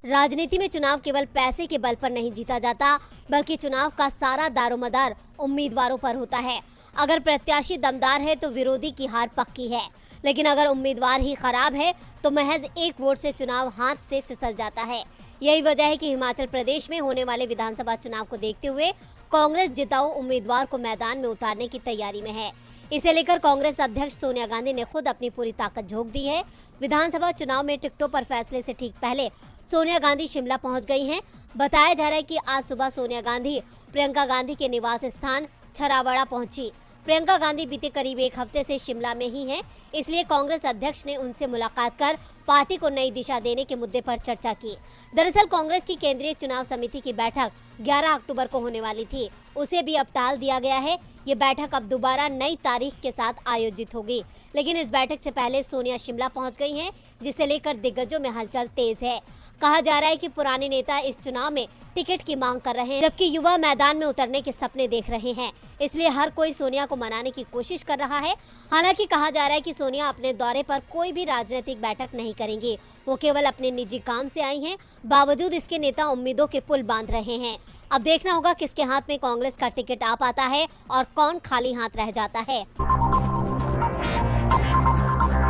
राजनीति में चुनाव केवल पैसे के बल पर नहीं जीता जाता, बल्कि चुनाव का सारा दारोमदार उम्मीदवारों पर होता है। अगर प्रत्याशी दमदार है तो विरोधी की हार पक्की है, लेकिन अगर उम्मीदवार ही खराब है तो महज एक वोट से चुनाव हाथ से फिसल जाता है। यही वजह है कि हिमाचल प्रदेश में होने वाले विधानसभा चुनाव को देखते हुए कांग्रेस जिताऊ उम्मीदवार को मैदान में उतारने की तैयारी में है। इसे लेकर कांग्रेस अध्यक्ष सोनिया गांधी ने खुद अपनी पूरी ताकत झोंक दी है। विधानसभा चुनाव में टिकटों पर फैसले से ठीक पहले सोनिया गांधी शिमला पहुंच गई हैं। बताया जा रहा है कि आज सुबह सोनिया गांधी प्रियंका गांधी के निवास स्थान छरावड़ा पहुंची। प्रियंका गांधी बीते करीब एक हफ्ते से शिमला में ही हैं, इसलिए कांग्रेस अध्यक्ष ने उनसे मुलाकात कर पार्टी को नई दिशा देने के मुद्दे पर चर्चा की। दरअसल कांग्रेस की केंद्रीय चुनाव समिति की बैठक 11 अक्टूबर को होने वाली थी, उसे भी अब टाल दिया गया है। ये बैठक अब दोबारा नई तारीख के साथ आयोजित होगी, लेकिन इस बैठक से पहले सोनिया शिमला पहुंच गई हैं, जिसे लेकर दिग्गजों में हलचल तेज है। कहा जा रहा है कि पुराने नेता इस चुनाव में टिकट की मांग कर रहे हैं, जबकि युवा मैदान में उतरने के सपने देख रहे हैं। इसलिए हर कोई सोनिया को मनाने की कोशिश कर रहा है। हालांकि कहा जा रहा है कि सोनिया अपने दौरे पर कोई भी राजनीतिक बैठक नहीं करेंगी, वो केवल अपने निजी काम से आई हैं। बावजूद इसके नेता उम्मीदों के पुल बांध रहे हैं। अब देखना होगा किसके हाथ में कांग्रेस का टिकट आ पाता है और कौन खाली हाथ रह जाता है।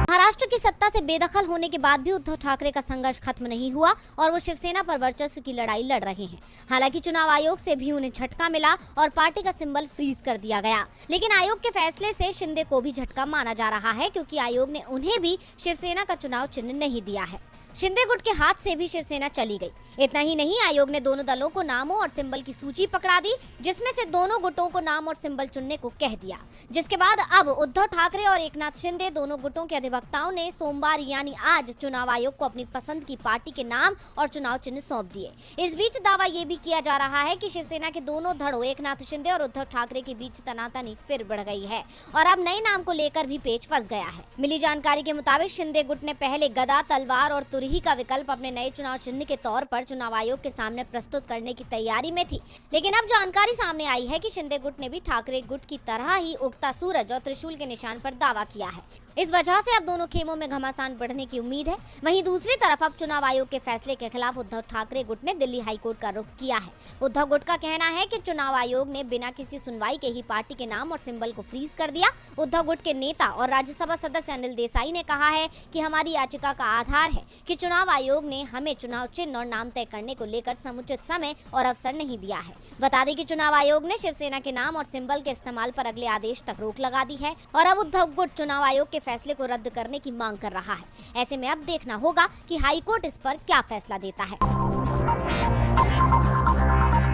महाराष्ट्र की सत्ता से बेदखल होने के बाद भी उद्धव ठाकरे का संघर्ष खत्म नहीं हुआ और वो शिवसेना पर वर्चस्व की लड़ाई लड़ रहे हैं। हालांकि चुनाव आयोग से भी उन्हें झटका मिला और पार्टी का सिंबल फ्रीज कर दिया गया, लेकिन आयोग के फैसले से शिंदे को भी झटका माना जा रहा है, क्योंकि आयोग ने उन्हें भी शिवसेना का चुनाव चिन्ह नहीं दिया है। शिंदे गुट के हाथ से भी शिवसेना चली गई। इतना ही नहीं, आयोग ने दोनों दलों को नामों और सिंबल की सूची पकड़ा दी, जिसमें से दोनों गुटों को नाम और सिंबल चुनने को कह दिया। जिसके बाद अब उद्धव ठाकरे और एकनाथ शिंदे दोनों गुटों के अधिवक्ताओं ने सोमवार यानी आज चुनाव आयोग को अपनी पसंद की पार्टी के नाम और चुनाव चिन्ह सौंप दिए। इस बीच दावा ये भी किया जा रहा है कि शिवसेना के दोनों धड़ों एकनाथ शिंदे और उद्धव ठाकरे के बीच तनातनी फिर बढ़ गई है और अब नए नाम को लेकर भी पेच फंस गया है। मिली जानकारी के मुताबिक शिंदे गुट ने पहले गदा, तलवार और तुरही का विकल्प अपने नए चुनाव चिन्ह के तौर पर चुनाव आयोग के सामने प्रस्तुत करने की तैयारी में थी, लेकिन अब जानकारी सामने आई है कि शिंदे गुट ने भी ठाकरे गुट की तरह ही उगता सूरज और त्रिशूल के निशान पर दावा किया है। इस वजह से अब दोनों खेमों में घमासान बढ़ने की उम्मीद है। वहीं दूसरी तरफ अब चुनाव आयोग के फैसले के खिलाफ उद्धव ठाकरे गुट ने दिल्ली हाईकोर्ट का रुख किया है। उद्धव गुट का कहना है कि चुनाव आयोग ने बिना किसी सुनवाई के ही पार्टी के नाम और सिंबल को फ्रीज कर दिया। उद्धव गुट के नेता और राज्यसभा सदस्य अनिल देसाई ने कहा है कि हमारी याचिका का आधार है कि चुनाव आयोग ने हमें चुनाव चिन्ह और नाम तय करने को लेकर समुचित समय और अवसर नहीं दिया है। बता दें कि चुनाव आयोग ने शिवसेना के नाम और सिंबल के इस्तेमाल पर अगले आदेश तक रोक लगा दी है और अब उद्धव गुट चुनाव आयोग के फैसले को रद्द करने की मांग कर रहा है। ऐसे में अब देखना होगा कि हाईकोर्ट इस पर क्या फैसला देता है।